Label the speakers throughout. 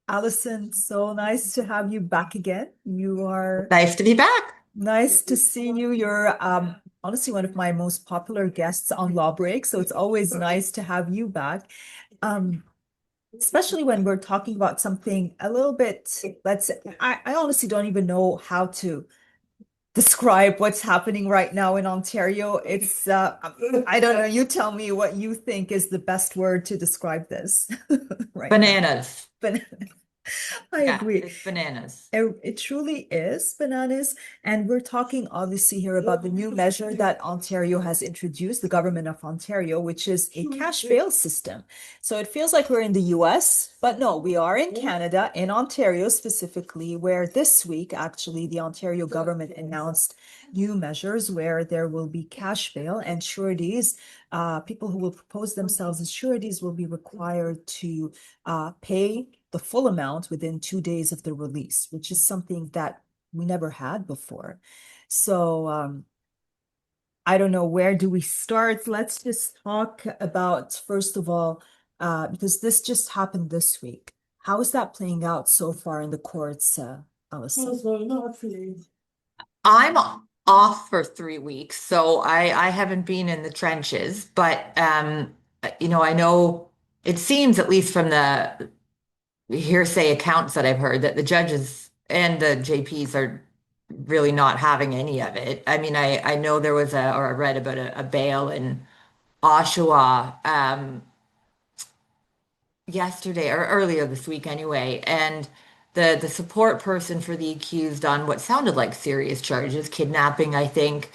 Speaker 1: Alison, so nice to have you back again. You are
Speaker 2: Nice to be back.
Speaker 1: nice to see you. You're honestly one of my most popular guests on Lawbreak, so it's always nice to have you back. Um, Especially when we're talking about something a little bit, I honestly don't even know how to describe what's happening right now in Ontario. I don't know, you tell me what you think is the best word to describe this right now.
Speaker 2: Bananas.
Speaker 1: But I
Speaker 2: Yeah,
Speaker 1: agree.
Speaker 2: it's bananas.
Speaker 1: It truly is bananas. And we're talking obviously here about the new measure that Ontario has introduced, the government of Ontario, which is a cash bail system. So it feels like we're in the US, but no, we are in Canada, in Ontario specifically, where this week, actually, the Ontario government announced new measures where there will be cash bail and sureties. People who will propose themselves as sureties will be required to pay the full amount within 2 days of the release, which is something that we never had before. So I don't know, where do we start? Let's just talk about, first of all, because this just happened this week. How is that playing out so far in the courts, Alison?
Speaker 2: I'm off for 3 weeks, so I haven't been in the trenches, but I know it seems, at least from the hearsay accounts that I've heard, that the judges and the JPs are really not having any of it. I mean, I know there was or I read about a bail in Oshawa, yesterday or earlier this week anyway, and the support person for the accused on what sounded like serious charges, kidnapping, I think,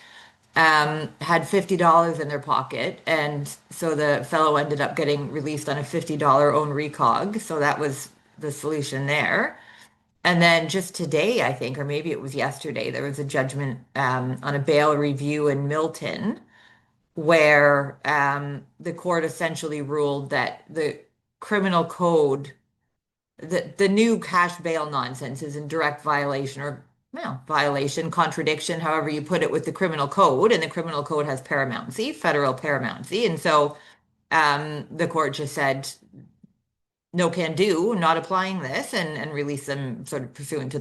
Speaker 2: had $50 in their pocket, and so the fellow ended up getting released on a $50 own recog. So that was the solution there. And then just today, I think, or maybe it was yesterday, there was a judgment on a bail review in Milton where the court essentially ruled that the criminal code, the new cash bail nonsense, is in direct violation, or well, violation, contradiction, however you put it, with the criminal code, and the criminal code has paramountcy, federal paramountcy, and so the court just said no can do, not applying this, and release them sort of pursuant to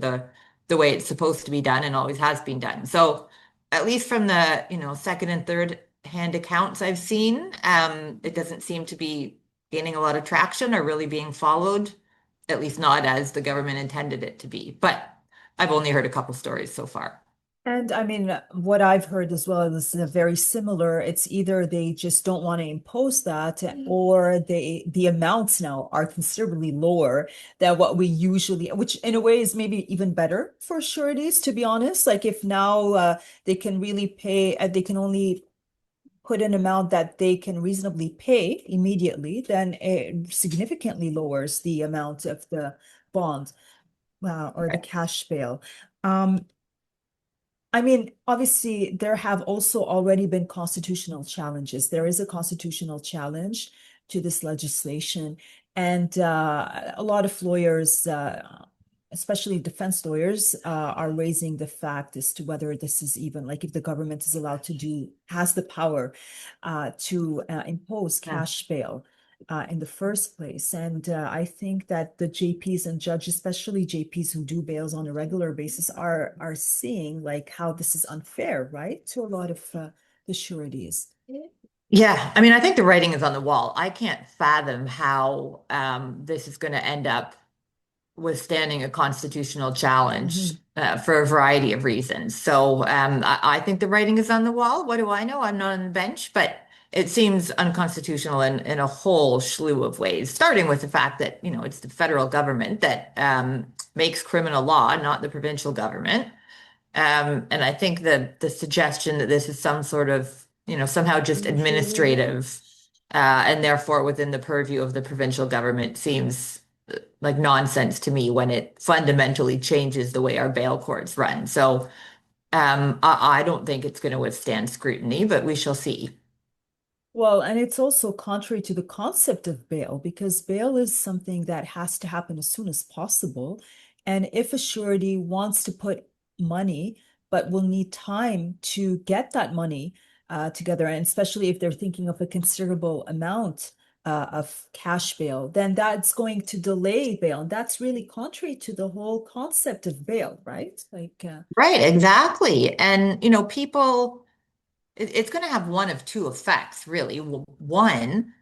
Speaker 2: the way it's supposed to be done and always has been done. So at least from the, second and third hand accounts I've seen, it doesn't seem to be gaining a lot of traction or really being followed, at least not as the government intended it to be. But I've only heard a couple stories so far.
Speaker 1: And I mean, what I've heard as well is very similar. It's either they just don't want to impose that, or the amounts now are considerably lower than what we usually, which in a way is maybe even better for sureties, to be honest. Like if now they can really pay, they can only put an amount that they can reasonably pay immediately, then it significantly lowers the amount of the bond or the cash bail. Um, I mean, obviously, there have also already been constitutional challenges. There is a constitutional challenge to this legislation, and a lot of lawyers, especially defense lawyers, are raising the fact as to whether this is even like if the government is allowed to has the power to impose
Speaker 2: Yeah.
Speaker 1: cash bail in the first place. And I think that the JPs and judges, especially JPs who do bails on a regular basis, are seeing like how this is unfair, right, to a lot of the sureties.
Speaker 2: Yeah, I mean, I think the writing is on the wall. I can't fathom how this is going to end up withstanding a constitutional challenge
Speaker 1: Mhm.
Speaker 2: for a variety of reasons. So I think the writing is on the wall. What do I know? I'm not on the bench, but it seems unconstitutional in a whole slew of ways, starting with the fact that, it's the federal government that makes criminal law, not the provincial government. And I think the suggestion that this is some sort of, somehow just administrative, and therefore within the purview of the provincial government seems like nonsense to me when it fundamentally changes the way our bail courts run. So I don't think it's going to withstand scrutiny, but we shall see.
Speaker 1: Well, and it's also contrary to the concept of bail because bail is something that has to happen as soon as possible. And if a surety wants to put money, but will need time to get that money together, and especially if they're thinking of a considerable amount of cash bail, then that's going to delay bail. And that's really contrary to the whole concept of bail, right?
Speaker 2: Right, exactly. And, people, it's going to have one of two effects, really. One,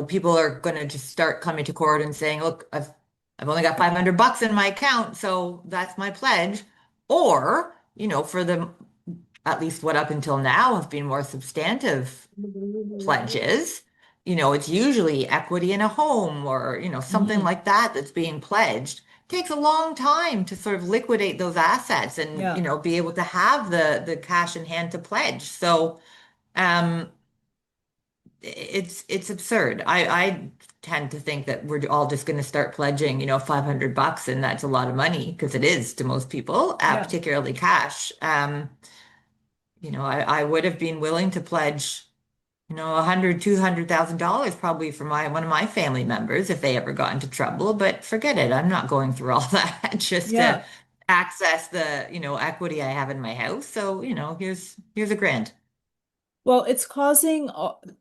Speaker 2: people are going to just start coming to court and saying, look, I've only got $500 in my account, so that's my pledge. Or, for the, at least what up until now have been more substantive pledges, it's usually equity in a home or, something
Speaker 1: Mhm.
Speaker 2: like that that's being pledged. Takes a long time to sort of liquidate those assets and,
Speaker 1: Yeah,
Speaker 2: be able to have the cash in hand to pledge. So, um, it's absurd. I tend to think that we're all just going to start pledging, $500, and that's a lot of money because it is to most people,
Speaker 1: yeah.
Speaker 2: particularly cash. I would have been willing to pledge, 200,000 dollars probably for one of my family members if they ever got into trouble, but forget it. I'm not going through all that just to
Speaker 1: Yeah.
Speaker 2: access the, equity I have in my house. So, here's a grand.
Speaker 1: Well, it's causing,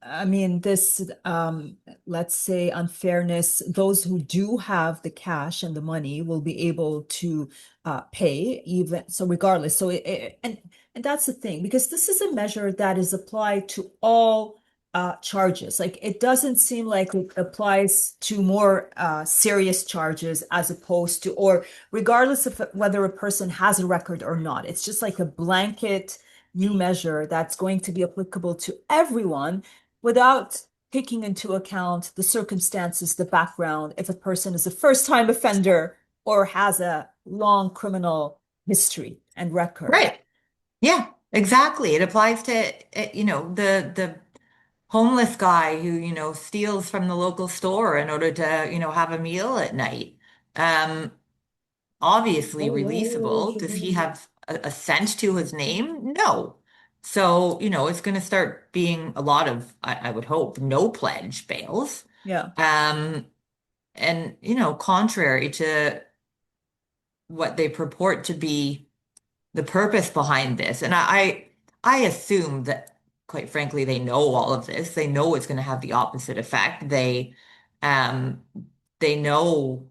Speaker 1: I mean, this, let's say, unfairness. Those who do have the cash and the money will be able to pay even so, regardless. So, and that's the thing, because this is a measure that is applied to all charges. Like, it doesn't seem like it applies to more serious charges as opposed to, or regardless of whether a person has a record or not. It's just like a blanket new measure that's going to be applicable to everyone without taking into account the circumstances, the background, if a person is a first-time offender or has a long criminal history and record.
Speaker 2: Right. Yeah, exactly. It applies to, the homeless guy who, steals from the local store in order to, have a meal at night. Um, Obviously releasable. Does he have a cent to his name? No. So, it's going to start being a lot of, I would hope, no pledge bails.
Speaker 1: Yeah.
Speaker 2: Um, and, contrary to what they purport to be the purpose behind this. And I assume that, quite frankly, they know all of this. They know it's going to have the opposite effect. Um, they know,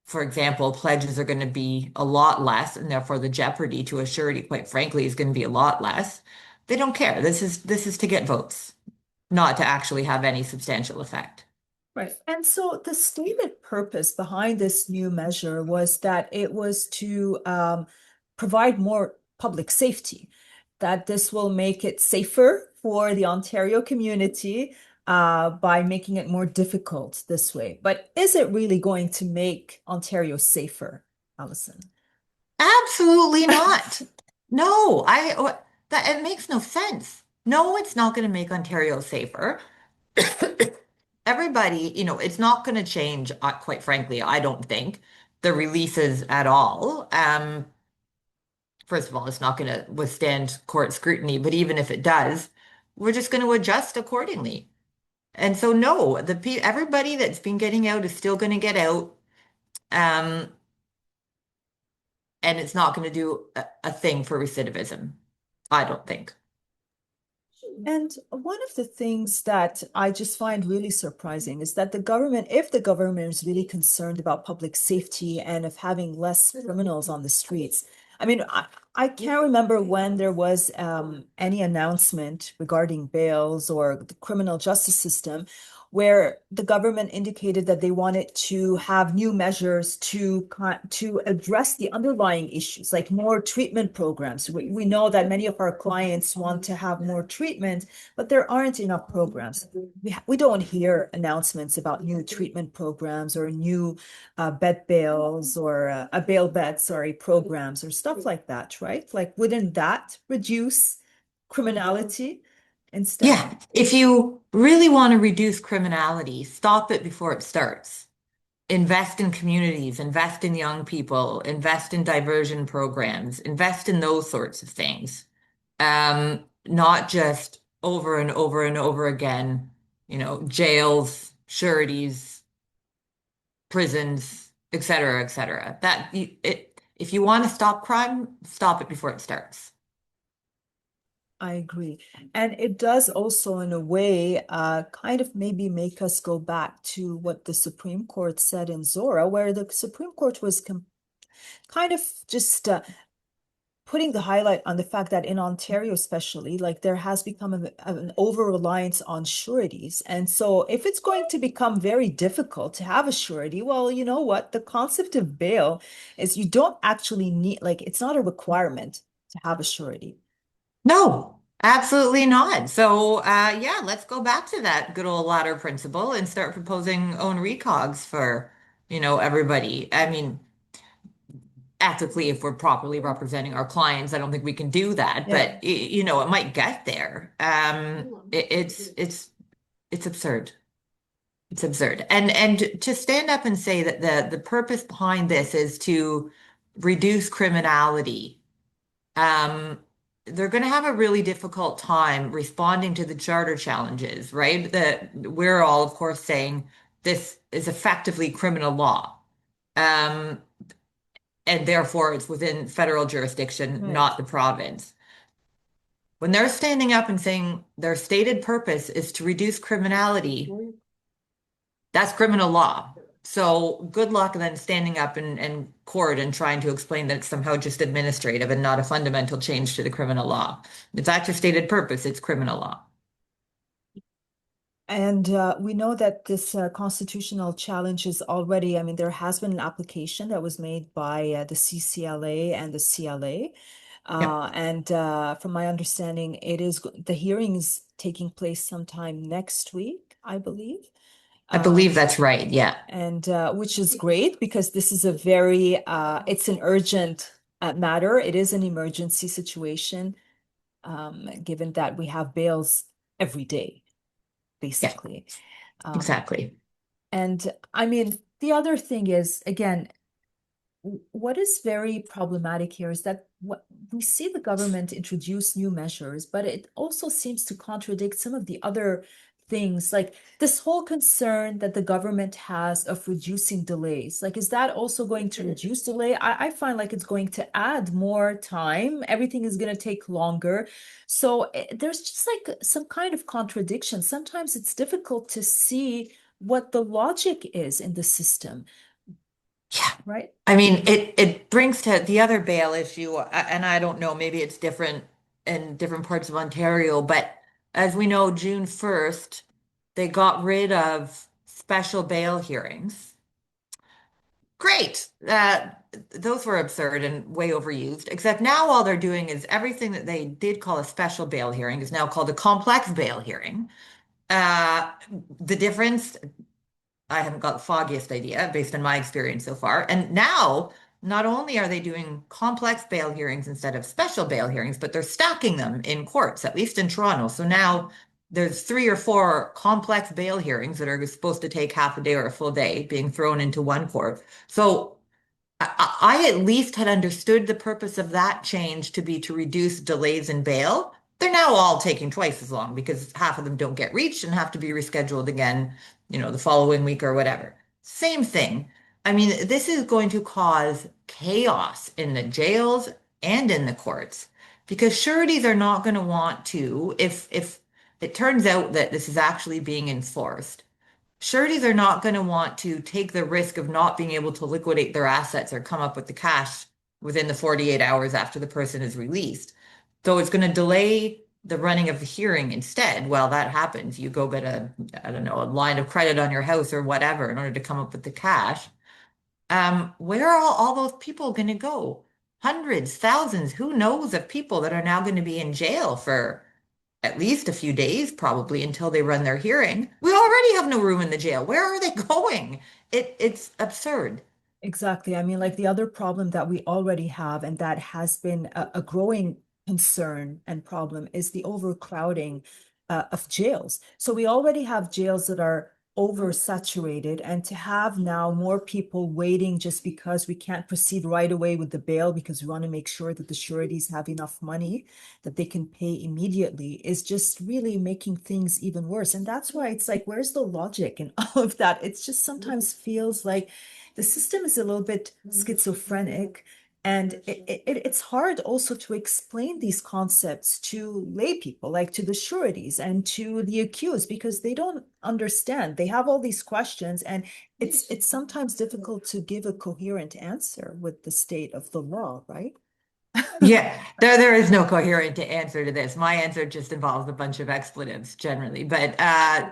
Speaker 2: for example, pledges are going to be a lot less, and therefore the jeopardy to a surety, quite frankly, is going to be a lot less. They don't care. This is to get votes, not to actually have any substantial effect.
Speaker 1: Right. And so the stated purpose behind this new measure was that it was to provide more public safety, that this will make it safer for the Ontario community by making it more difficult this way. But is it really going to make Ontario safer, Alison?
Speaker 2: Absolutely not. No, that it makes no sense. No, it's not going to make Ontario safer. Everybody, it's not going to change, quite frankly, I don't think, the releases at all. First of all, it's not going to withstand court scrutiny, but even if it does, we're just going to adjust accordingly. And so, no, everybody that's been getting out is still going to get out, um, and it's not going to do a thing for recidivism, I don't think.
Speaker 1: And one of the things that I just find really surprising is that the government, if the government is really concerned about public safety and of having less criminals on the streets, I mean, I can't remember when there was any announcement regarding bails or the criminal justice system where the government indicated that they wanted to have new measures to address the underlying issues, like more treatment programs. We know that many of our clients want to have more treatment, but there aren't enough programs. We don't hear announcements about new treatment programs or new bed bails or a bail bed, sorry, programs or stuff like that, right? Like, wouldn't that reduce criminality instead?
Speaker 2: Yeah, if you really want to reduce criminality, stop it before it starts. Invest in communities, invest in young people, invest in diversion programs, invest in those sorts of things. Not just over and over and over again, jails, sureties, prisons, et cetera, et cetera. If you want to stop crime, stop it before it starts.
Speaker 1: I agree. And it does also, in a way, kind of maybe make us go back to what the Supreme Court said in Zora, where the Supreme Court was kind of just putting the highlight on the fact that in Ontario, especially, like there has become an over-reliance on sureties. And so if it's going to become very difficult to have a surety, well, you know what? The concept of bail is you don't actually need, like, it's not a requirement to have a surety.
Speaker 2: No, absolutely not. So, yeah, let's go back to that good old ladder principle and start proposing own recogs for, everybody. I mean, ethically, if we're properly representing our clients, I don't think we can do that,
Speaker 1: Yeah.
Speaker 2: but it might get there. It's absurd. It's absurd. And to stand up and say that the purpose behind this is to reduce criminality, um, they're going to have a really difficult time responding to the charter challenges, right? That we're all, of course, saying this is effectively criminal law. Um, and therefore it's within federal jurisdiction,
Speaker 1: Right.
Speaker 2: not the province. When they're standing up and saying their stated purpose is to reduce criminality, that's criminal law. So good luck then standing up in court and trying to explain that it's somehow just administrative and not a fundamental change to the criminal law. If that's your stated purpose, it's criminal law.
Speaker 1: And we know that this constitutional challenge is already, I mean, there has been an application that was made by the CCLA and the CLA.
Speaker 2: Yep.
Speaker 1: And from my understanding, the hearing is taking place sometime next week, I believe.
Speaker 2: I
Speaker 1: Uh,
Speaker 2: believe that's right. Yeah.
Speaker 1: and which is great because this is a very, it's an urgent matter. It is an emergency situation, given that we have bails every day,
Speaker 2: Yeah,
Speaker 1: basically. Um,
Speaker 2: exactly.
Speaker 1: And I mean, the other thing is, again, what is very problematic here is that what we see the government introduce new measures, but it also seems to contradict some of the other things, like this whole concern that the government has of reducing delays. Like, is that also going to reduce delay? I find like it's going to add more time. Everything is going to take longer. So there's just like some kind of contradiction. Sometimes it's difficult to see what the logic is in the system,
Speaker 2: Yeah.
Speaker 1: right?
Speaker 2: I mean, it brings to the other bail issue, and I don't know, maybe it's different in different parts of Ontario, but as we know, June 1st, they got rid of special bail hearings. Great. Those were absurd and way overused, except now all they're doing is everything that they did call a special bail hearing is now called a complex bail hearing. Uh, the difference I haven't got the foggiest idea based on my experience so far. And now, not only are they doing complex bail hearings instead of special bail hearings, but they're stacking them in courts, at least in Toronto. So now there's 3 or 4 complex bail hearings that are supposed to take half a day or a full day being thrown into one court. So I at least had understood the purpose of that change to be to reduce delays in bail. They're now all taking twice as long because half of them don't get reached and have to be rescheduled again, the following week or whatever. Same thing. I mean, this is going to cause chaos in the jails and in the courts because sureties are not going to want to, if it turns out that this is actually being enforced, sureties are not going to want to take the risk of not being able to liquidate their assets or come up with the cash within the 48 hours after the person is released. So it's going to delay the running of the hearing instead. While that happens, you go get I don't know, a line of credit on your house or whatever in order to come up with the cash. Where are all those people going to go? Hundreds, thousands, who knows of people that are now going to be in jail for at least a few days, probably until they run their hearing. We already have no room in the jail. Where are they going? It's absurd.
Speaker 1: Exactly. I mean, like the other problem that we already have, and that has been a growing concern and problem, is the overcrowding of jails. So we already have jails that are oversaturated, and to have now more people waiting just because we can't proceed right away with the bail because we want to make sure that the sureties have enough money that they can pay immediately is just really making things even worse. And that's why it's like, where's the logic in all of that? It's just sometimes feels like the system is a little bit schizophrenic. And it's hard also to explain these concepts to lay people, like to the sureties and to the accused, because they don't understand. They have all these questions, and it's sometimes difficult to give a coherent answer with the state of the law, right?
Speaker 2: Yeah, there is no coherent answer to this. My answer just involves a bunch of expletives generally. But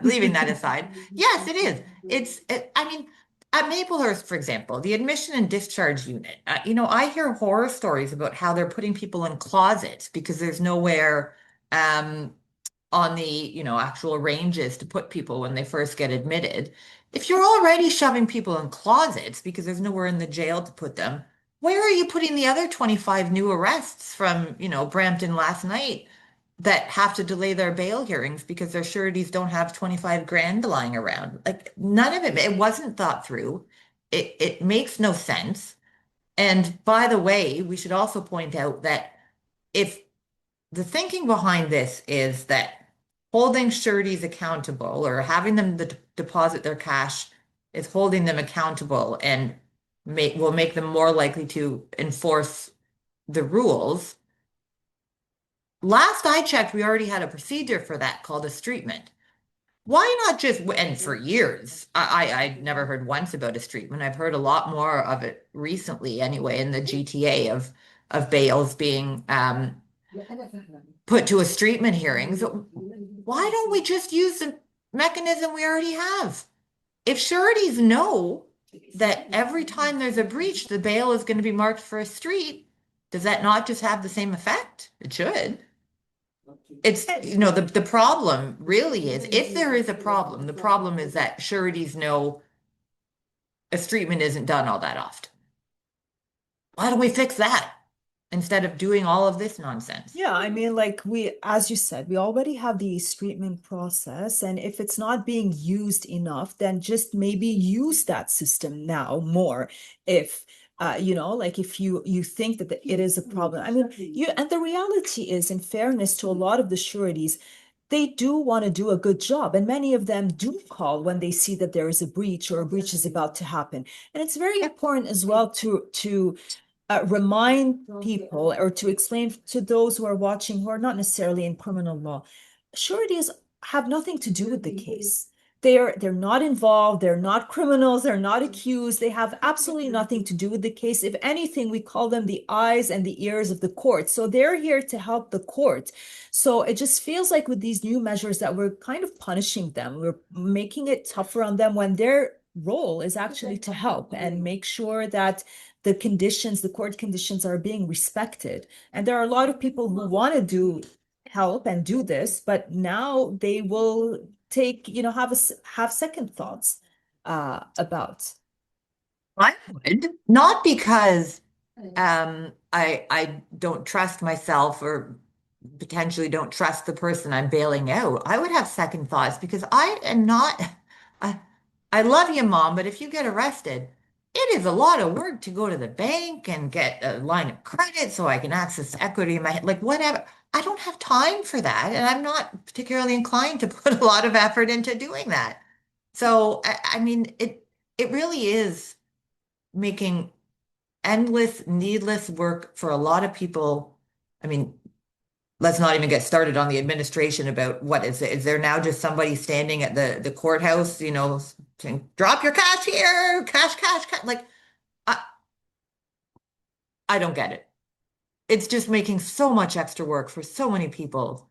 Speaker 2: leaving that aside, yes, it is. I mean, at Maplehurst, for example, the admission and discharge unit, I hear horror stories about how they're putting people in closets because there's nowhere um, on the, actual ranges to put people when they first get admitted. If you're already shoving people in closets because there's nowhere in the jail to put them, where are you putting the other 25 new arrests from, Brampton last night that have to delay their bail hearings because their sureties don't have 25 grand lying around? Like none of it wasn't thought through. It makes no sense. And by the way, we should also point out that if the thinking behind this is that holding sureties accountable or having them deposit their cash is holding them accountable and will make them more likely to enforce the rules. Last I checked, we already had a procedure for that called a streetment. Why not just, and for years, I never heard once about a streetment. I've heard a lot more of it recently anyway in the GTA of bails being put to a streetment hearing. So why don't we just use the mechanism we already have? If sureties know that every time there's a breach, the bail is going to be marked for a street, does that not just have the same effect? It should. The problem really is if there is a problem, the problem is that sureties know a streetman isn't done all that often. Why don't we fix that instead of doing all of this nonsense?
Speaker 1: Yeah, I mean, like as you said, we already have the treatment process, and if it's not being used enough, then just maybe use that system now more. If like if you think that it is a problem. I mean, and the reality is, in fairness to a lot of the sureties, they do want to do a good job, and many of them do call when they see that there is a breach or a breach is about to happen. And it's very important as well to remind people or to explain to those who are watching who are not necessarily in criminal law, sureties have nothing to do with the case. They're not involved, they're not criminals, they're not accused, they have absolutely nothing to do with the case. If anything, we call them the eyes and the ears of the court. So they're here to help the court. So it just feels like with these new measures that we're kind of punishing them. We're making it tougher on them when their role is actually to help and make sure that the conditions, the court conditions are being respected. And there are a lot of people who want to do help and do this, but now they will take, have second thoughts about.
Speaker 2: I would, not because I don't trust myself or potentially don't trust the person I'm bailing out. I would have second thoughts because I am not I, I love you, mom, but if you get arrested, it is a lot of work to go to the bank and get a line of credit so I can access equity in my like whatever. I don't have time for that, and I'm not particularly inclined to put a lot of effort into doing that. So I mean, it really is making endless, needless work for a lot of people. I mean, let's not even get started on the administration about what is it? Is there now just somebody standing at the courthouse, saying, drop your cash here, cash, cash, cash. Like, I, I don't get it. It's just making so much extra work for so many people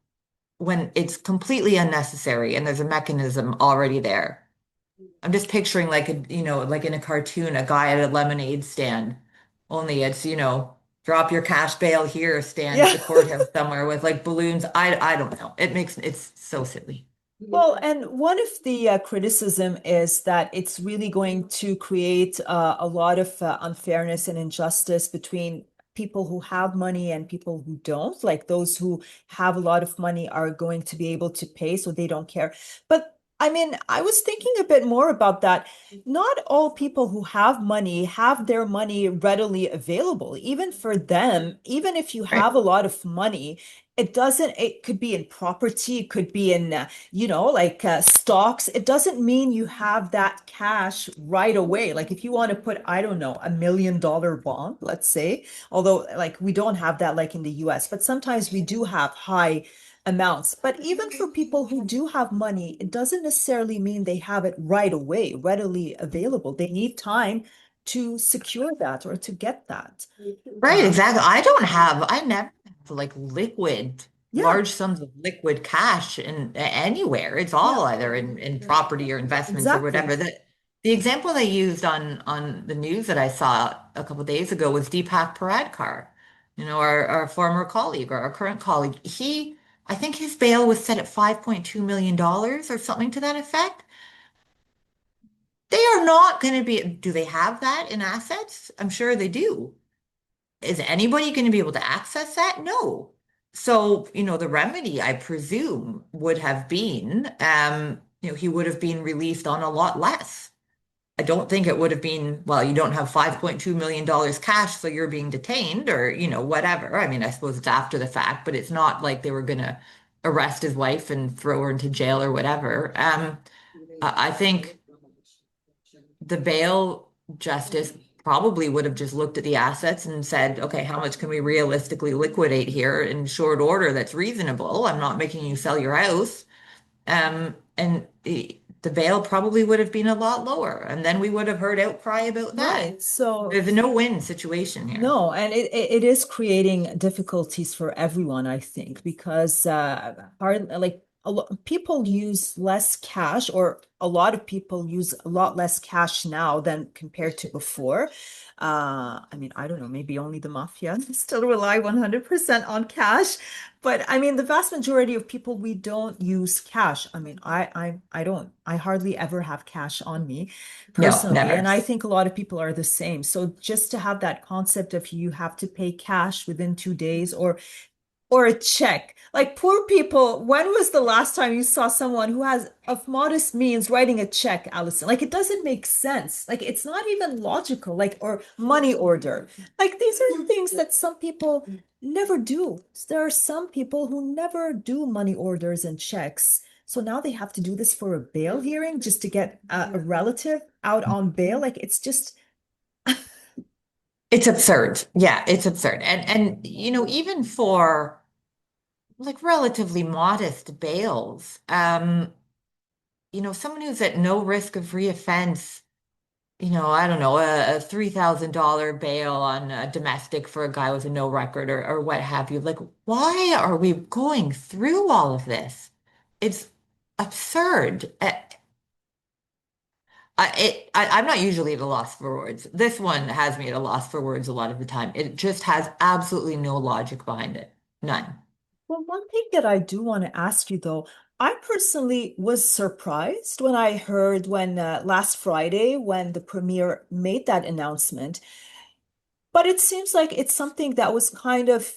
Speaker 2: when it's completely unnecessary and there's a mechanism already there. I'm just picturing like in a cartoon, a guy at a lemonade stand. Only it's, drop your cash bail here, stand at
Speaker 1: Yeah.
Speaker 2: the courthouse somewhere with like balloons. I don't know. It's so silly.
Speaker 1: Well, and one of the criticism is that it's really going to create a lot of unfairness and injustice between people who have money and people who don't. Like those who have a lot of money are going to be able to pay, so they don't care. But I mean, I was thinking a bit more about that. Not all people who have money have their money readily available. Even for them, even if you
Speaker 2: Right.
Speaker 1: have a lot of money, it doesn't, it could be in property, it could be in, like stocks. It doesn't mean you have that cash right away. Like if you want to put, I don't know, $1 million bond, let's say, although like we don't have that like in the US, but sometimes we do have high amounts. But even for people who do have money, it doesn't necessarily mean they have it right away, readily available. They need time to secure that or to get that.
Speaker 2: Right,
Speaker 1: Uh,
Speaker 2: exactly. I never have like liquid,
Speaker 1: yeah,
Speaker 2: large sums of liquid cash in anywhere. It's
Speaker 1: yeah,
Speaker 2: all either in property or investments or
Speaker 1: exactly.
Speaker 2: whatever. The example they used on the news that I saw a couple days ago was Deepak Paradkar, our former colleague or our current colleague. I think his bail was set at $5.2 million or something to that effect. They are not going to be, do they have that in assets? I'm sure they do. Is anybody going to be able to access that? No. So, the remedy, I presume, would have been, he would have been released on a lot less. I don't think it would have been, well, you don't have $5.2 million cash, so you're being detained or, whatever. I mean, I suppose it's after the fact, but it's not like they were going to arrest his wife and throw her into jail or whatever. I think the bail justice probably would have just looked at the assets and said, okay, how much can we realistically liquidate here in short order that's reasonable? I'm not making you sell your house. And the bail probably would have been a lot lower. And then we would have heard outcry about that.
Speaker 1: Right. So
Speaker 2: There's a no-win situation here.
Speaker 1: no, and it is creating difficulties for everyone, I think, because like people use less cash, or a lot of people use a lot less cash now than compared to before. I mean, I don't know, maybe only the mafia still rely 100% on cash, but I mean, the vast majority of people, we don't use cash. I mean, I don't, I hardly ever have cash on me
Speaker 2: No,
Speaker 1: personally.
Speaker 2: never.
Speaker 1: And I think a lot of people are the same. So just to have that concept of you have to pay cash within 2 days or a check. Like poor people, when was the last time you saw someone who has of modest means writing a check, Allison? Like it doesn't make sense. Like it's not even logical, like or money order. Like these are things that some people never do. There are some people who never do money orders and checks. So now they have to do this for a bail hearing just to get a relative out on bail. Like it's just
Speaker 2: It's absurd. Yeah, it's absurd. And even for like relatively modest bails, someone who's at no risk of reoffense, I don't know, a $3,000 bail on a domestic for a guy with a no record or what have you. Like, why are we going through all of this? It's absurd. I'm not usually at a loss for words. This one has me at a loss for words a lot of the time. It just has absolutely no logic behind it. None.
Speaker 1: well, one thing that I do want to ask you though, I personally was surprised when I heard when last Friday when the premier made that announcement. But it seems like it's something that was kind of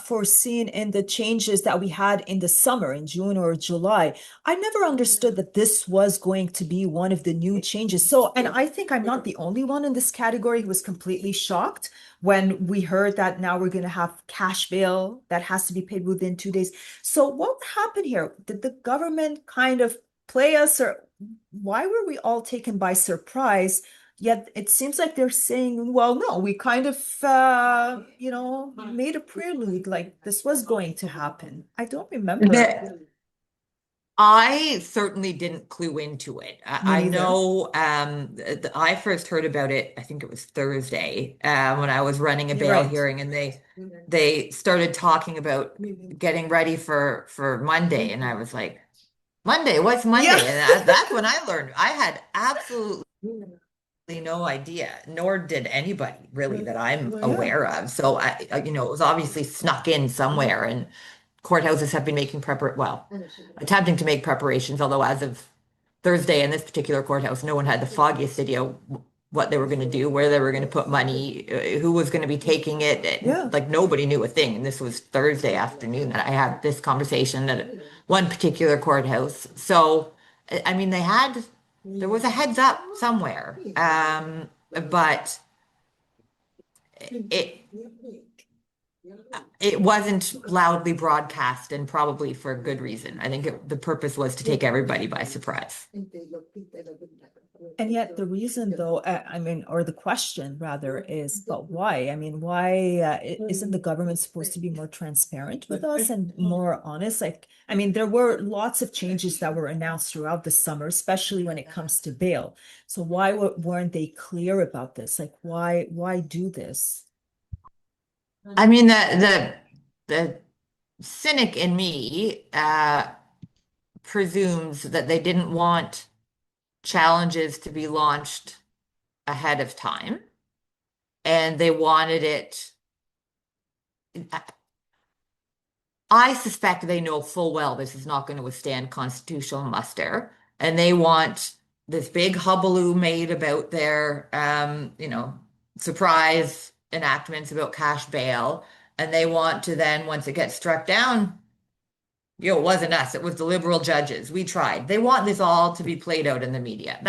Speaker 1: foreseen in the changes that we had in the summer, in June or July. I never understood that this was going to be one of the new changes. So, and I think I'm not the only one in this category who was completely shocked when we heard that now we're going to have cash bail that has to be paid within 2 days. So, what happened here? Did the government kind of play us, or why were we all taken by surprise? Yet it seems like they're saying, well, no, we kind of, made a prelude like this was going to happen. I don't remember.
Speaker 2: The, I certainly didn't clue into it.
Speaker 1: Me
Speaker 2: I
Speaker 1: neither.
Speaker 2: know I first heard about it, I think it was Thursday, when I was running a
Speaker 1: You're
Speaker 2: bail
Speaker 1: right.
Speaker 2: hearing, and they started talking about getting ready for Monday, and I was like, Monday, what's
Speaker 1: Yeah.
Speaker 2: Monday? And that's when I learned I had absolutely no idea, nor did anybody really that I'm
Speaker 1: Yeah.
Speaker 2: aware of. So it was obviously snuck in somewhere, and courthouses have been attempting to make preparations, although as of Thursday in this particular courthouse, no one had the foggiest idea what they were going to do, where they were going to put money, who was going to be taking it.
Speaker 1: Yeah.
Speaker 2: Like nobody knew a thing. And this was Thursday afternoon that I had this conversation at one particular courthouse. So, I mean, there was a heads up somewhere. But it, it wasn't loudly broadcast and probably for good reason. I think the purpose was to take everybody by surprise.
Speaker 1: And yet the reason though, I mean, or the question rather is, but why? I mean, why isn't the government supposed to be more transparent with us and more honest? Like, I mean, there were lots of changes that were announced throughout the summer, especially when it comes to bail. So why weren't they clear about this? Like, why do this?
Speaker 2: I mean, the cynic in me presumes that they didn't want challenges to be launched ahead of time, and they wanted it. I suspect they know full well this is not going to withstand constitutional muster, and they want this big hullabaloo made about their, surprise enactments about cash bail, and they want to then, once it gets struck down, it wasn't us, it was the liberal judges. We tried. They want this all to be played out in the media.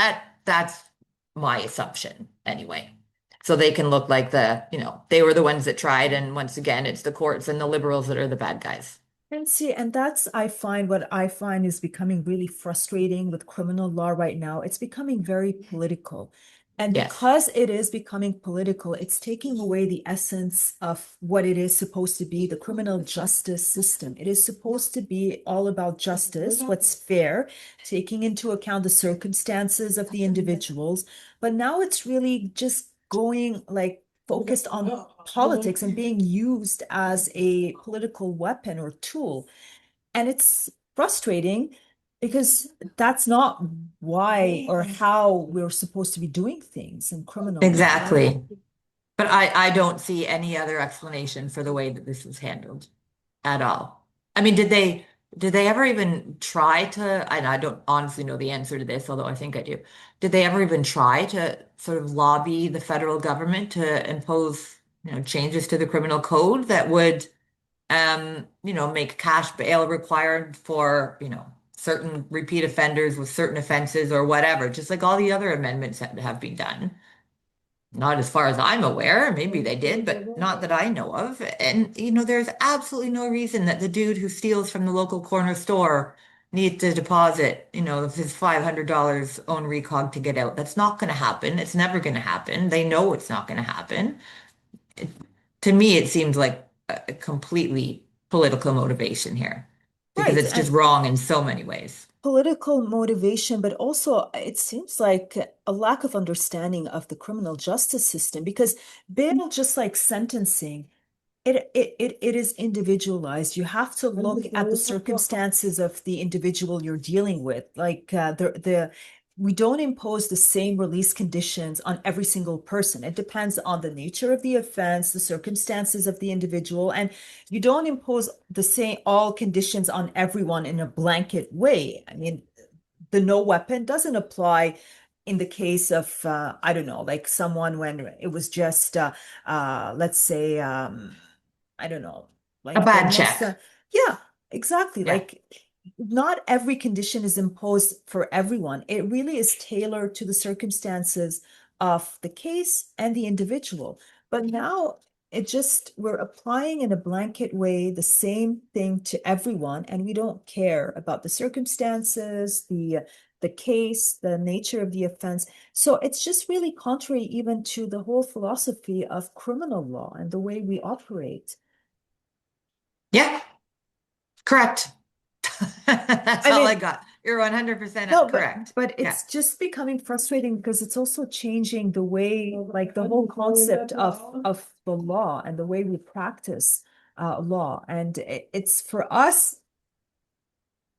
Speaker 2: That's my assumption anyway. So they can look like they were the ones that tried, and once again, it's the courts and the liberals that are the bad guys.
Speaker 1: And see, and that's what I find is becoming really frustrating with criminal law right now. It's becoming very political. And
Speaker 2: Yes.
Speaker 1: because it is becoming political, it's taking away the essence of what it is supposed to be, the criminal justice system. It is supposed to be all about justice, what's fair, taking into account the circumstances of the individuals. But now it's really just going like focused on politics and being used as a political weapon or tool. And it's frustrating because that's not why or how we're supposed to be doing things in criminal law.
Speaker 2: Exactly. But I don't see any other explanation for the way that this was handled at all. I mean, did they ever even try to, and I don't honestly know the answer to this, although I think I do. Did they ever even try to sort of lobby the federal government to impose, changes to the criminal code that would make cash bail required for, certain repeat offenders with certain offenses or whatever, just like all the other amendments that have been done? Not as far as I'm aware. Maybe they did, but not that I know of. And, there's absolutely no reason that the dude who steals from the local corner store needs to deposit, his $500 own recog to get out. That's not going to happen. It's never going to happen. They know it's not going to happen. To me, it seems like a completely political motivation here because
Speaker 1: Right.
Speaker 2: it's just
Speaker 1: And
Speaker 2: wrong in so many ways.
Speaker 1: political motivation, but also it seems like a lack of understanding of the criminal justice system because bail, just like sentencing, it is individualized. You have to look at the circumstances of the individual you're dealing with. Like the we don't impose the same release conditions on every single person. It depends on the nature of the offense, the circumstances of the individual, and you don't impose the same all conditions on everyone in a blanket way. I mean, the no weapon doesn't apply in the case of I don't know, like someone when it was just let's say I don't know,
Speaker 2: A
Speaker 1: like the
Speaker 2: bad
Speaker 1: most,
Speaker 2: check.
Speaker 1: yeah, exactly.
Speaker 2: Yeah.
Speaker 1: Like, not every condition is imposed for everyone. It really is tailored to the circumstances of the case and the individual. But now we're applying in a blanket way the same thing to everyone, and we don't care about the circumstances, the case, the nature of the offense. So it's just really contrary even to the whole philosophy of criminal law and the way we operate.
Speaker 2: Yeah, correct. That's
Speaker 1: I
Speaker 2: all I
Speaker 1: mean,
Speaker 2: got. You're 100%
Speaker 1: no,
Speaker 2: correct.
Speaker 1: but
Speaker 2: Yeah.
Speaker 1: it's just becoming frustrating because it's also changing the way, like the whole concept of the law and the way we practice law. And it's for us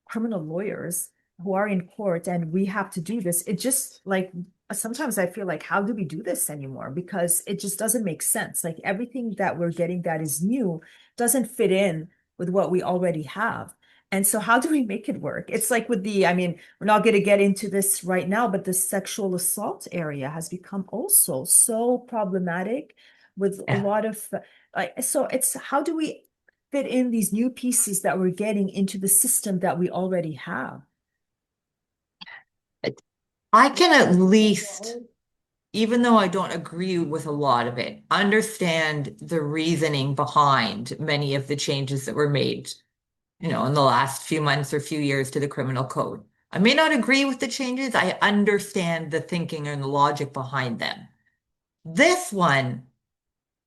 Speaker 1: criminal lawyers who are in court and we have to do this. It just like sometimes I feel like, how do we do this anymore? Because it just doesn't make sense. Like everything that we're getting that is new doesn't fit in with what we already have. And so, how do we make it work? It's like with I mean, we're not going to get into this right now, but the sexual assault area has become also so problematic with a
Speaker 2: Yeah.
Speaker 1: lot of like, so it's how do we fit in these new pieces that we're getting into the system that we already have.
Speaker 2: I can at least even though I don't agree with a lot of it, understand the reasoning behind many of the changes that were made, in the last few months or few years to the criminal code. I may not agree with the changes. I understand the thinking and the logic behind them. This one,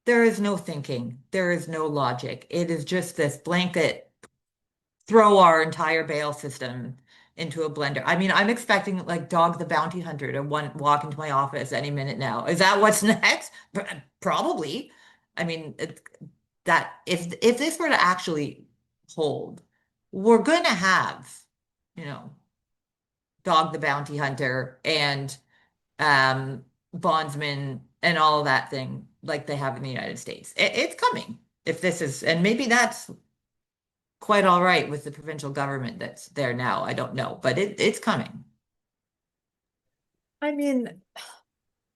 Speaker 2: there is no thinking. There is no logic. It is just this blanket throw our entire bail system into a blender. I mean, I'm expecting like Dog the Bounty Hunter to walk into my office any minute now. Is that what's next? Probably. I mean, that if this were to actually hold, we're going to have, you know, Dog the Bounty Hunter and bondsman and all of that thing like they have in the United States. It's coming. If this is, and maybe that's quite all right with the provincial government that's there now. I don't know, but it's coming.
Speaker 1: I mean,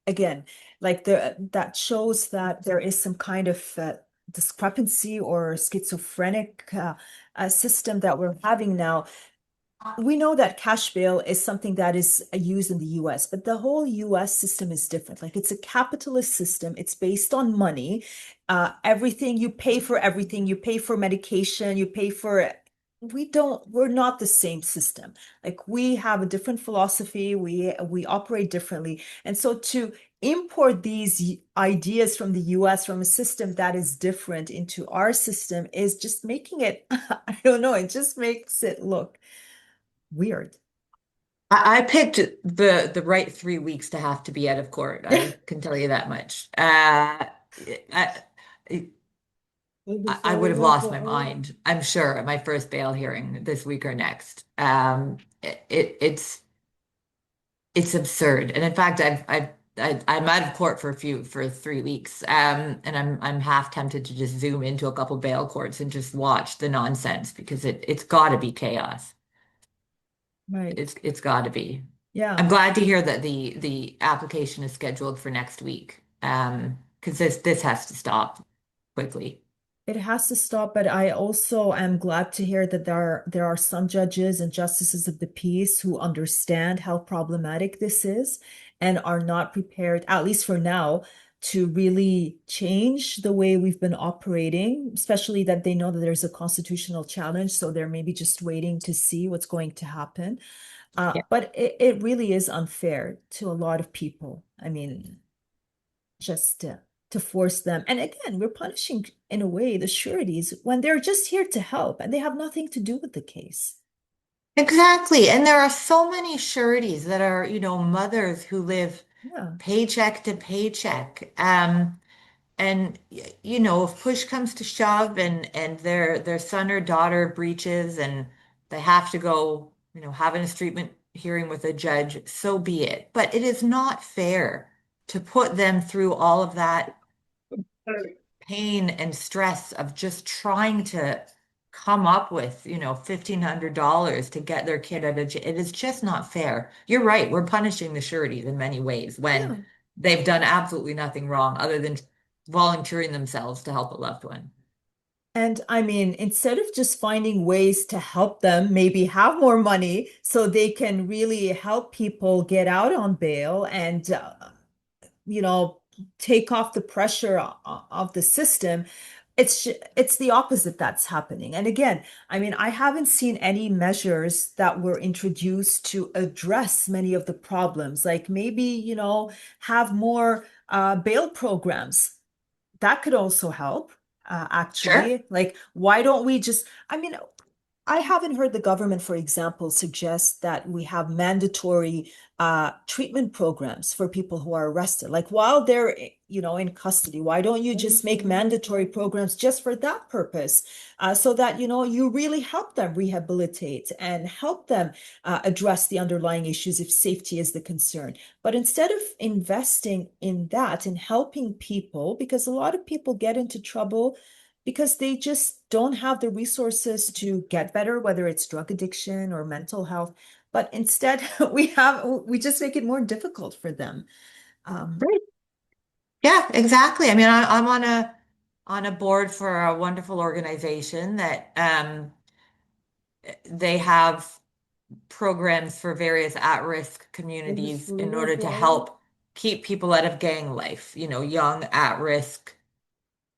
Speaker 1: again, like that shows that there is some kind of discrepancy or schizophrenic system that we're having now. We know that cash bail is something that is used in the US, but the whole US system is different. Like it's a capitalist system. It's based on money. Everything you pay for everything, you pay for medication, you pay for we're not the same system. Like we have a different philosophy, we operate differently. And so to import these ideas from the US from a system that is different into our system is just making it, I don't know, it just makes it look weird.
Speaker 2: I picked the right 3 weeks to have to be out of court. I can tell you that much. I would have lost my mind, I'm sure, at my first bail hearing this week or next. It's absurd, and in fact, I'm out of court for 3 weeks, and I'm half tempted to just zoom into a couple bail courts and just watch the nonsense because it's got to be chaos.
Speaker 1: Right.
Speaker 2: It's got to be.
Speaker 1: Yeah.
Speaker 2: I'm glad to hear that the application is scheduled for next week, because this has to stop quickly.
Speaker 1: It has to stop, but I also am glad to hear that there are some judges and justices of the peace who understand how problematic this is and are not prepared, at least for now, to really change the way we've been operating, especially that they know that there's a constitutional challenge, so they're maybe just waiting to see what's going to happen. But it really is unfair to a lot of people. I mean, just to force them. And again, we're punishing in a way the sureties when they're just here to help and they have nothing to do with the case.
Speaker 2: Exactly. And there are so many sureties that are, mothers who live
Speaker 1: Yeah.
Speaker 2: paycheck to paycheck. And if push comes to shove and their son or daughter breaches and they have to go, have an treatment hearing with a judge, so be it. But it is not fair to put them through all of that pain and stress of just trying to come up with, $1,500 to get their kid out of jail. It is just not fair. You're right. We're punishing the sureties in many ways when
Speaker 1: Yeah.
Speaker 2: they've done absolutely nothing wrong other than volunteering themselves to help a loved one.
Speaker 1: And I mean, instead of just finding ways to help them maybe have more money so they can really help people get out on bail and you know, take off the pressure of the system, it's the opposite that's happening. And again, I mean, I haven't seen any measures that were introduced to address many of the problems, like maybe, have more bail programs. That could also help,
Speaker 2: Sure.
Speaker 1: actually. Like, why don't we just, I mean, I haven't heard the government, for example, suggest that we have mandatory treatment programs for people who are arrested. Like while they're, in custody, why don't you just make mandatory programs just for that purpose, so that, you really help them rehabilitate and help them address the underlying issues if safety is the concern. But instead of investing in that and helping people, because a lot of people get into trouble because they just don't have the resources to get better, whether it's drug addiction or mental health. But instead, we just make it more difficult for them. Um,
Speaker 2: Right. Yeah, exactly. I mean, I'm on a board for a wonderful organization that they have programs for various at-risk communities in order to help. keep people out of gang life, young at risk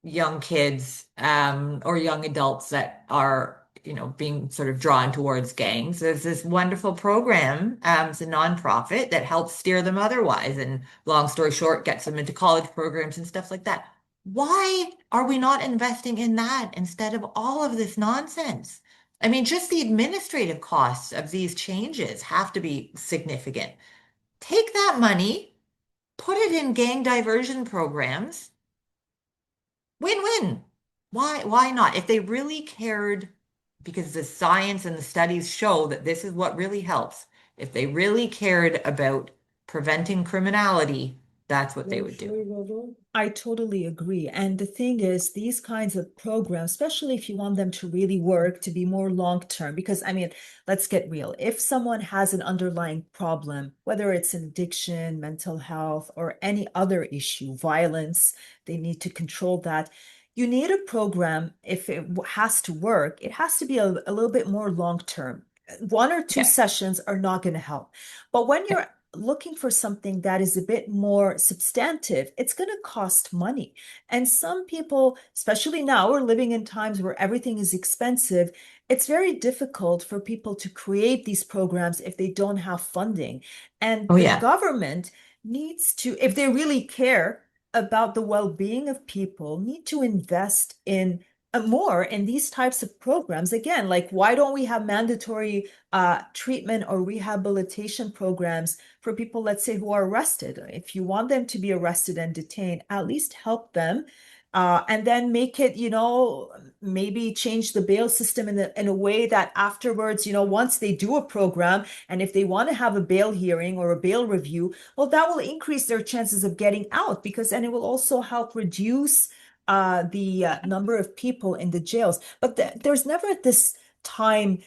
Speaker 2: young kids or young adults that are, being sort of drawn towards gangs. There's this wonderful program. It's a nonprofit that helps steer them otherwise. And long story short, gets them into college programs and stuff like that. Why are we not investing in that instead of all of this nonsense? I mean, just the administrative costs of these changes have to be significant. Take that money, put it in gang diversion programs. Win-win. Why not? If they really cared, because the science and the studies show that this is what really helps. If they really cared about preventing criminality, that's what they would do.
Speaker 1: I totally agree. And the thing is, these kinds of programs, especially if you want them to really work, to be more long term, because I mean, let's get real. If someone has an underlying problem, whether it's an addiction, mental health, or any other issue, violence, they need to control that. You need a program, if it has to work, it has to be a little bit more long term. One or two
Speaker 2: Yeah.
Speaker 1: sessions are not going to help. But when you're looking for something that is a bit more substantive, it's going to cost money. And some people, especially now, we're living in times where everything is expensive. It's very difficult for people to create these programs if they don't have funding. And
Speaker 2: Oh,
Speaker 1: the
Speaker 2: yeah.
Speaker 1: government needs to, if they really care about the well-being of people, need to invest in more in these types of programs. Again, like why don't we have mandatory treatment or rehabilitation programs for people, let's say, who are arrested? If you want them to be arrested and detained, at least help them. And then make it, maybe change the bail system in a way that afterwards, once they do a program, and if they want to have a bail hearing or a bail review, well, that will increase their chances of getting out, because, and it will also help reduce the number of people in the jails. But there's never this time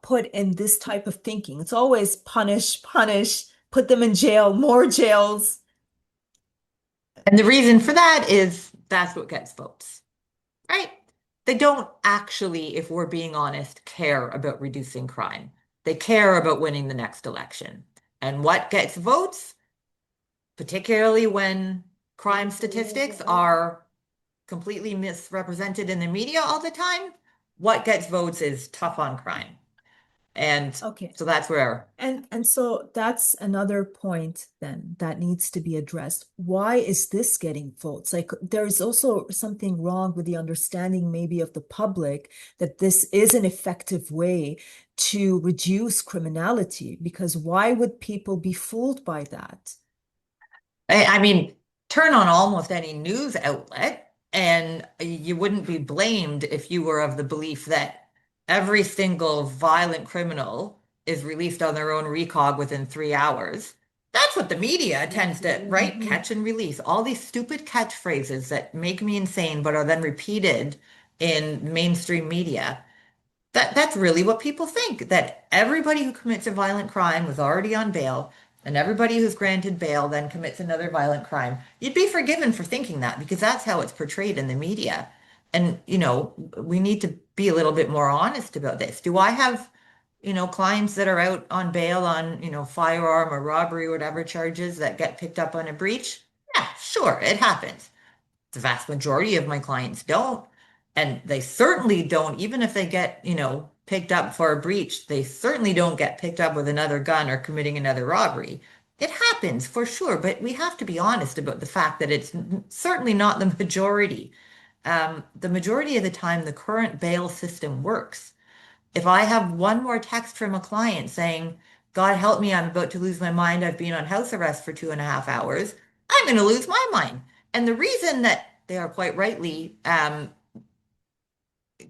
Speaker 1: put in this type of thinking. It's always punish, punish, put them in jail, more jails.
Speaker 2: And the reason for that is that's what gets votes, right? They don't actually, if we're being honest, care about reducing crime. They care about winning the next election. And what gets votes, particularly when crime statistics are completely misrepresented in the media all the time, what gets votes is tough on crime. And
Speaker 1: Okay.
Speaker 2: so that's where,
Speaker 1: And so that's another point then that needs to be addressed. Why is this getting votes? Like there's also something wrong with the understanding maybe of the public that this is an effective way to reduce criminality, because why would people be fooled by that?
Speaker 2: I mean, turn on almost any news outlet, and you wouldn't be blamed if you were of the belief that every single violent criminal is released on their own recog within 3 hours. That's what the media tends to, right? Catch and release. All these stupid catchphrases that make me insane, but are then repeated in mainstream media. That's really what people think, that everybody who commits a violent crime was already on bail, and everybody who's granted bail then commits another violent crime. You'd be forgiven for thinking that because that's how it's portrayed in the media. And, we need to be a little bit more honest about this. Do I have, clients that are out on bail on, firearm or robbery or whatever charges that get picked up on a breach? Yeah, sure, it happens. The vast majority of my clients don't. And they certainly don't, even if they get, picked up for a breach, they certainly don't get picked up with another gun or committing another robbery. It happens for sure, but we have to be honest about the fact that it's certainly not the majority. The majority of the time, the current bail system works. If I have one more text from a client saying, God help me, I'm about to lose my mind, I've been on house arrest for 2.5 hours, I'm going to lose my mind. And the reason that they are quite rightly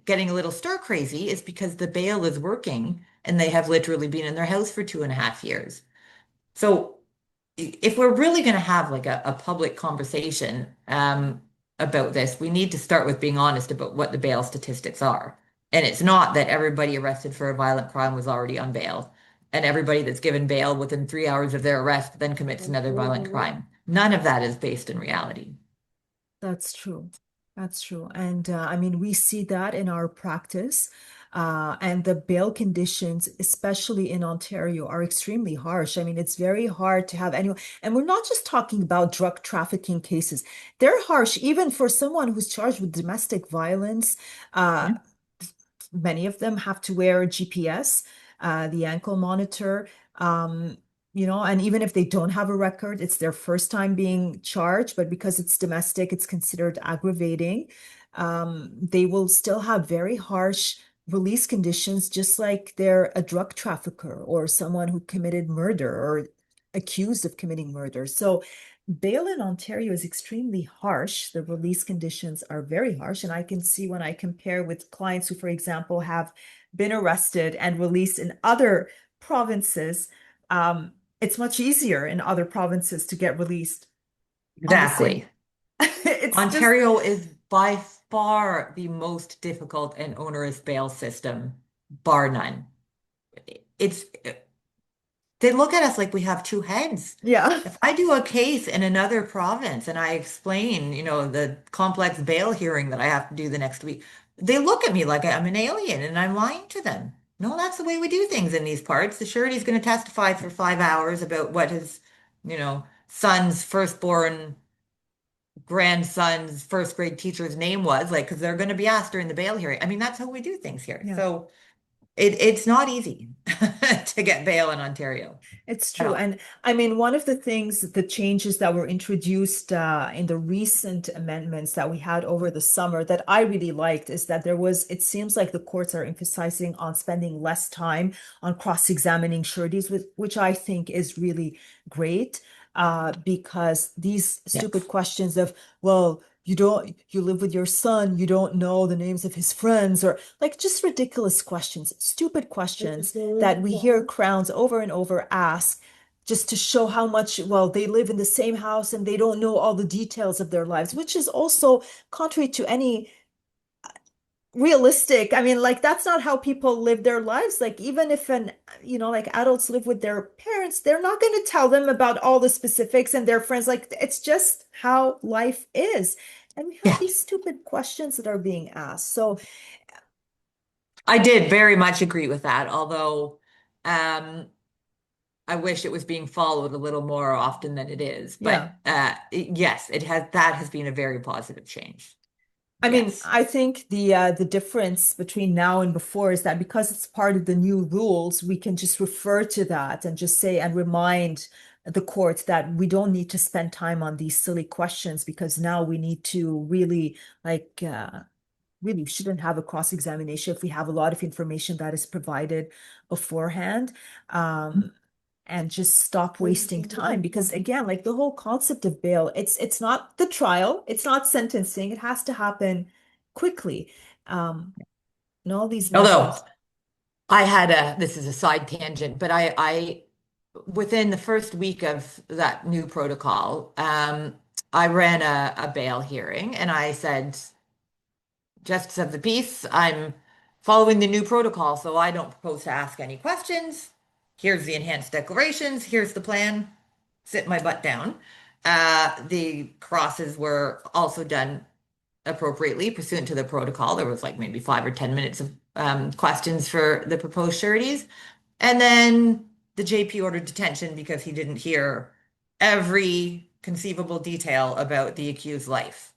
Speaker 2: getting a little stir crazy is because the bail is working and they have literally been in their house for 2.5 years. So if we're really going to have like a public conversation about this, we need to start with being honest about what the bail statistics are. And it's not that everybody arrested for a violent crime was already on bail, and everybody that's given bail within 3 hours of their arrest then commits another violent crime. None of that is based in reality.
Speaker 1: That's true. That's true. And I mean, we see that in our practice. And the bail conditions, especially in Ontario, are extremely harsh. I mean, it's very hard to have anyone, and we're not just talking about drug trafficking cases. They're harsh even for someone who's charged with domestic violence. Uh,
Speaker 2: Yeah.
Speaker 1: Many of them have to wear a GPS, the ankle monitor. And even if they don't have a record, it's their first time being charged, but because it's domestic, it's considered aggravating. They will still have very harsh release conditions, just like they're a drug trafficker or someone who committed murder or accused of committing murder. So bail in Ontario is extremely harsh. The release conditions are very harsh. And I can see when I compare with clients who, for example, have been arrested and released in other provinces, it's much easier in other provinces to get released on the same.
Speaker 2: Exactly.
Speaker 1: It's just,
Speaker 2: Ontario is by far the most difficult and onerous bail system, bar none. It's they look at us like we have two heads.
Speaker 1: yeah,
Speaker 2: If I do a case in another province and I explain, the complex bail hearing that I have to do the next week, they look at me like I'm an alien and I'm lying to them. No, that's the way we do things in these parts. The surety is going to testify for 5 hours about what his, son's firstborn grandson's first grade teacher's name was, like, because they're going to be asked during the bail hearing. I mean, that's how we do things here.
Speaker 1: yeah.
Speaker 2: So it's not easy to get bail in Ontario
Speaker 1: It's
Speaker 2: at
Speaker 1: true.
Speaker 2: all.
Speaker 1: And I mean, one of the things, the changes that were introduced in the recent amendments that we had over the summer that I really liked is that it seems like the courts are emphasizing on spending less time on cross-examining sureties, which I think is really great, because these stupid
Speaker 2: Yes.
Speaker 1: questions of, well, you live with your son, you don't know the names of his friends, or like just ridiculous questions, stupid questions that we hear crowns over and over ask just to show how much, well, they live in the same house and they don't know all the details of their lives, which is also contrary to any realistic. I mean, like that's not how people live their lives. Like even if like adults live with their parents, they're not going to tell them about all the specifics and their friends. Like it's just how life is. And we have
Speaker 2: Yeah.
Speaker 1: these stupid questions that are being asked. So,
Speaker 2: I did very much agree with that, although um, I wish it was being followed a little more often than it is. But
Speaker 1: yeah.
Speaker 2: yes, that has been a very positive change.
Speaker 1: I mean,
Speaker 2: Yes.
Speaker 1: I think the difference between now and before is that because it's part of the new rules, we can just refer to that and just say and remind the court that we don't need to spend time on these silly questions because now we need to really really shouldn't have a cross-examination if we have a lot of information that is provided beforehand. And just stop wasting time because again, like the whole concept of bail, it's not the trial, it's not sentencing, it has to happen quickly. um and all these
Speaker 2: Although
Speaker 1: measures.
Speaker 2: this is a side tangent, but I within the first week of that new protocol, I ran a bail hearing and I said, Justice of the Peace, I'm following the new protocol, so I don't propose to ask any questions. Here's the enhanced declarations. Here's the plan. Sit my butt down. The crosses were also done appropriately pursuant to the protocol. There was like maybe 5 or 10 minutes of questions for the proposed sureties. And then the JP ordered detention because he didn't hear every conceivable detail about the accused's life.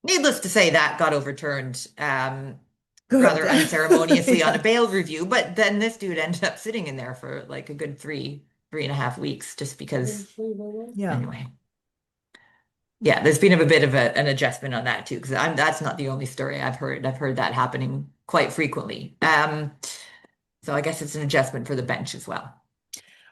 Speaker 2: Needless to say, that got overturned
Speaker 1: Good.
Speaker 2: rather unceremoniously on a
Speaker 1: Yeah.
Speaker 2: bail review. But then this dude ended up sitting in there for like a good 3.5 weeks just because,
Speaker 1: Yeah.
Speaker 2: anyway. Yeah, there's been a bit of an adjustment on that too, because that's not the only story I've heard. I've heard that happening quite frequently. So I guess it's an adjustment for the bench as well.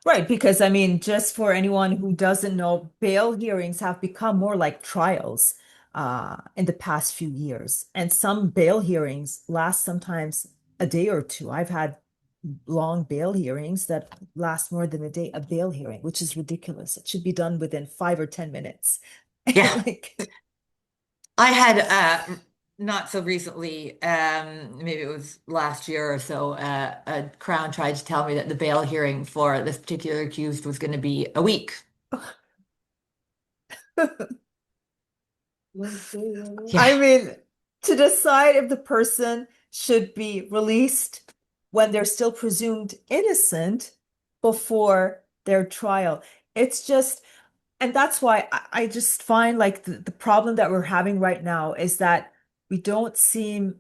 Speaker 1: Right, because I mean, just for anyone who doesn't know, bail hearings have become more like trials in the past few years. And some bail hearings last sometimes a day or two. I've had long bail hearings that last more than a day, a bail hearing, which is ridiculous. It should be done within 5 or 10 minutes.
Speaker 2: Yeah,
Speaker 1: Like,
Speaker 2: I had not so recently, maybe it was last year or so, a Crown tried to tell me that the bail hearing for this particular accused was going to be a week.
Speaker 1: I
Speaker 2: Yeah,
Speaker 1: mean, to decide if the person should be released when they're still presumed innocent before their trial. It's just, and that's why I just find like the problem that we're having right now is that we don't seem,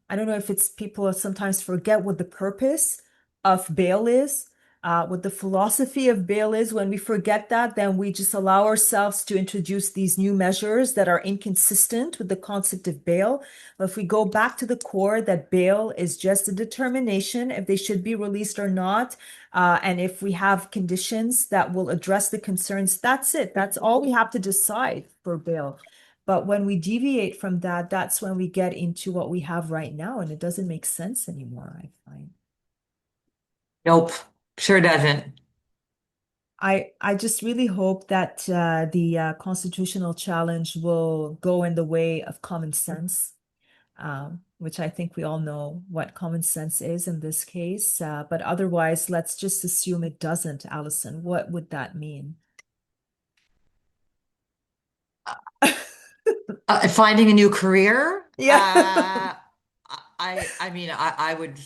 Speaker 1: I don't know if it's people sometimes forget what the purpose of bail is, what the philosophy of bail is. When we forget that, then we just allow ourselves to introduce these new measures that are inconsistent with the concept of bail. But if we go back to the core that bail is just a determination if they should be released or not, and if we have conditions that will address the concerns, that's it. That's all we have to decide for bail. But when we deviate from that, that's when we get into what we have right now, and it doesn't make sense anymore, I find.
Speaker 2: Nope, sure doesn't.
Speaker 1: I just really hope that the constitutional challenge will go in the way of common sense, which I think we all know what common sense is in this case. But otherwise, let's just assume it doesn't, Allison. What would that mean?
Speaker 2: Finding a new career,
Speaker 1: Yeah.
Speaker 2: I mean, I would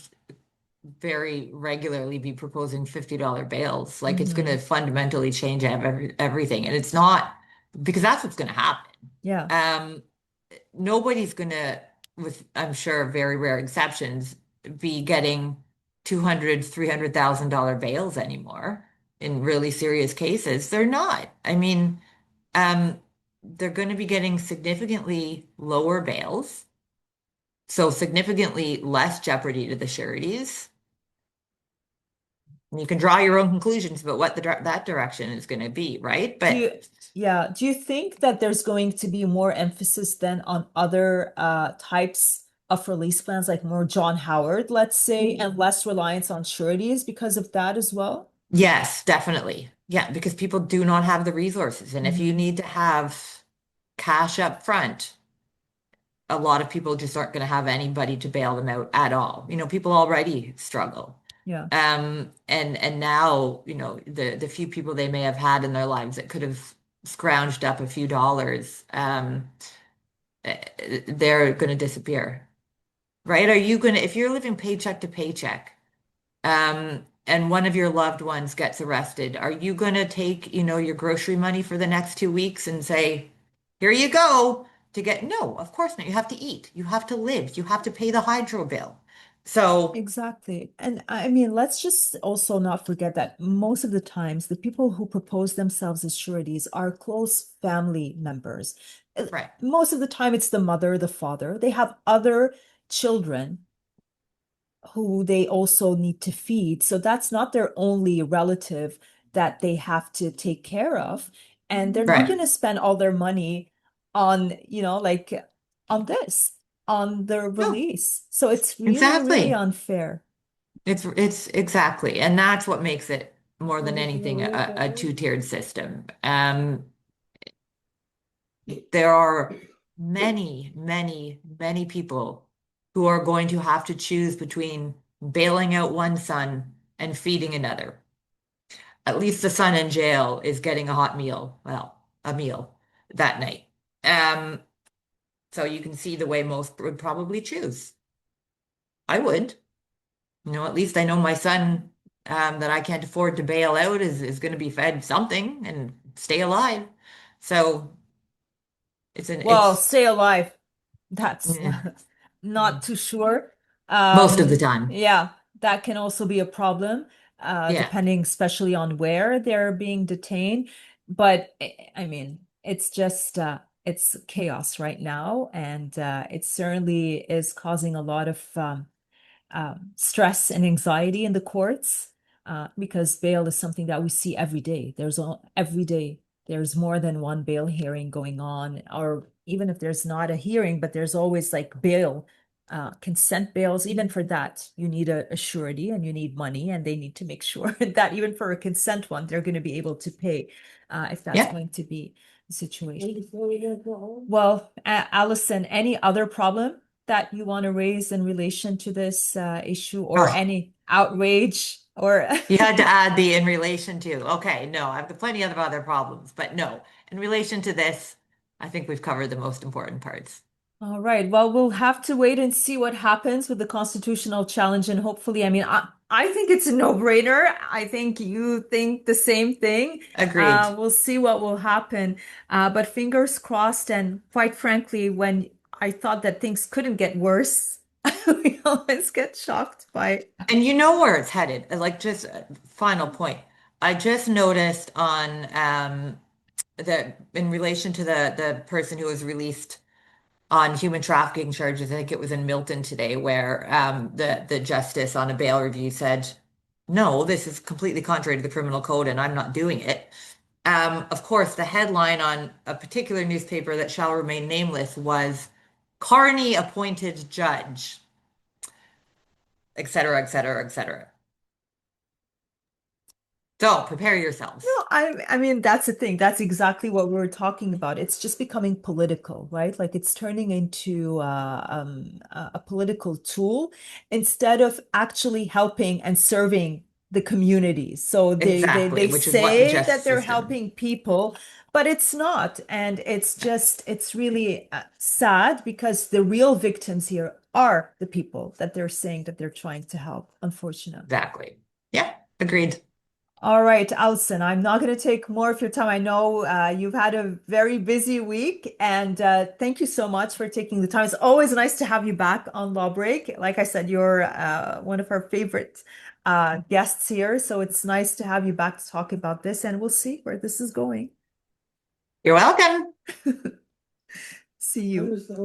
Speaker 2: very regularly be proposing $50 bails. Like it's going to
Speaker 1: Hmm.
Speaker 2: fundamentally change everything. And it's not because that's what's going to happen.
Speaker 1: Yeah.
Speaker 2: Um, Nobody's going to, with I'm sure very rare exceptions, be getting 200, $300,000 bails anymore in really serious cases. They're not. I mean, um, they're going to be getting significantly lower bails, so significantly less jeopardy to the sureties. And you can draw your own conclusions about what that direction is going to be, right?
Speaker 1: Do
Speaker 2: But
Speaker 1: you, yeah, do you think that there's going to be more emphasis then on other types of release plans, like more John Howard, let's say, and less reliance on sureties because of that as well?
Speaker 2: yes, definitely. Yeah, because people do not have the resources. And if you
Speaker 1: Hmm.
Speaker 2: need to have cash up front, a lot of people just aren't going to have anybody to bail them out at all. People already struggle.
Speaker 1: Yeah.
Speaker 2: And now, the few people they may have had in their lives that could have scrounged up a few dollars, they're going to disappear, right? If you're living paycheck to paycheck, and one of your loved ones gets arrested, are you going to take, your grocery money for the next 2 weeks and say, here you go to get, no, of course not. You have to eat, you have to live, you have to pay the hydro bill. So,
Speaker 1: Exactly. And I mean, let's just also not forget that most of the times the people who propose themselves as sureties are close family members.
Speaker 2: right,
Speaker 1: Most of the time it's the mother, the father. They have other children who they also need to feed. So that's not their only relative that they have to take care of. And they're not
Speaker 2: right.
Speaker 1: going to spend all their money on, like on this, on their
Speaker 2: No,
Speaker 1: release. So it's really, really
Speaker 2: exactly.
Speaker 1: unfair.
Speaker 2: It's exactly. And that's what makes it more than anything a two-tiered system. There are many, many, many people who are going to have to choose between bailing out one son and feeding another. At least the son in jail is getting a hot meal, well, a meal that night. Um, so you can see the way most would probably choose. I would. At least I know my son that I can't afford to bail out is going to be fed something and stay alive. So
Speaker 1: Well,
Speaker 2: it's
Speaker 1: stay alive. That's
Speaker 2: eh,
Speaker 1: not too sure.
Speaker 2: most of the time.
Speaker 1: Yeah, that can also be a problem,
Speaker 2: Yeah.
Speaker 1: depending especially on where they're being detained. But I mean, it's just it's chaos right now, and it certainly is causing a lot of stress and anxiety in the courts because bail is something that we see every day. Every day there's more than one bail hearing going on, or even if there's not a hearing, but there's always like bail, consent bails. Even for that, you need a surety and you need money, and they need to make sure that even for a consent one, they're going to be able to pay if that's
Speaker 2: Yeah.
Speaker 1: going to be the situation. Well, Allison, any other problem that you want to raise in relation to this issue or
Speaker 2: Oh,
Speaker 1: any outrage or
Speaker 2: you had to add the in relation to. Okay, no, I've got plenty of other problems, but no, in relation to this, I think we've covered the most important parts.
Speaker 1: All right. Well, we'll have to wait and see what happens with the constitutional challenge. And hopefully, I mean, I think it's a no-brainer. I think you think the same thing.
Speaker 2: Agreed.
Speaker 1: We'll see what will happen. But fingers crossed. And quite frankly, when I thought that things couldn't get worse, we always get shocked by.
Speaker 2: And you know where it's headed. Like, just final point. I just noticed on that in relation to the person who was released on human trafficking charges. I think it was in Milton today, where the justice on a bail review said, "No, this is completely contrary to the criminal code, and I'm not doing it." Of course, the headline on a particular newspaper that shall remain nameless was "Carney appointed judge," et cetera, et cetera, et cetera. So prepare yourselves.
Speaker 1: No, I mean, that's the thing. That's exactly what we were talking about. It's just becoming political, right? Like it's turning into a political tool instead of actually helping and serving the communities. So
Speaker 2: Exactly,
Speaker 1: they
Speaker 2: which is what the
Speaker 1: say
Speaker 2: justice
Speaker 1: that they're
Speaker 2: system.
Speaker 1: helping people, but it's not. And it's really sad because the real victims here are the people that they're saying that they're trying to help, unfortunately.
Speaker 2: Exactly. Yeah, agreed.
Speaker 1: All right, Alison, I'm not going to take more of your time. I know you've had a very busy week, and thank you so much for taking the time. It's always nice to have you back on Law Break. Like I said, you're one of our favorite guests here, so it's nice to have you back to talk about this, and we'll see where this is going.
Speaker 2: You're welcome.
Speaker 1: See you.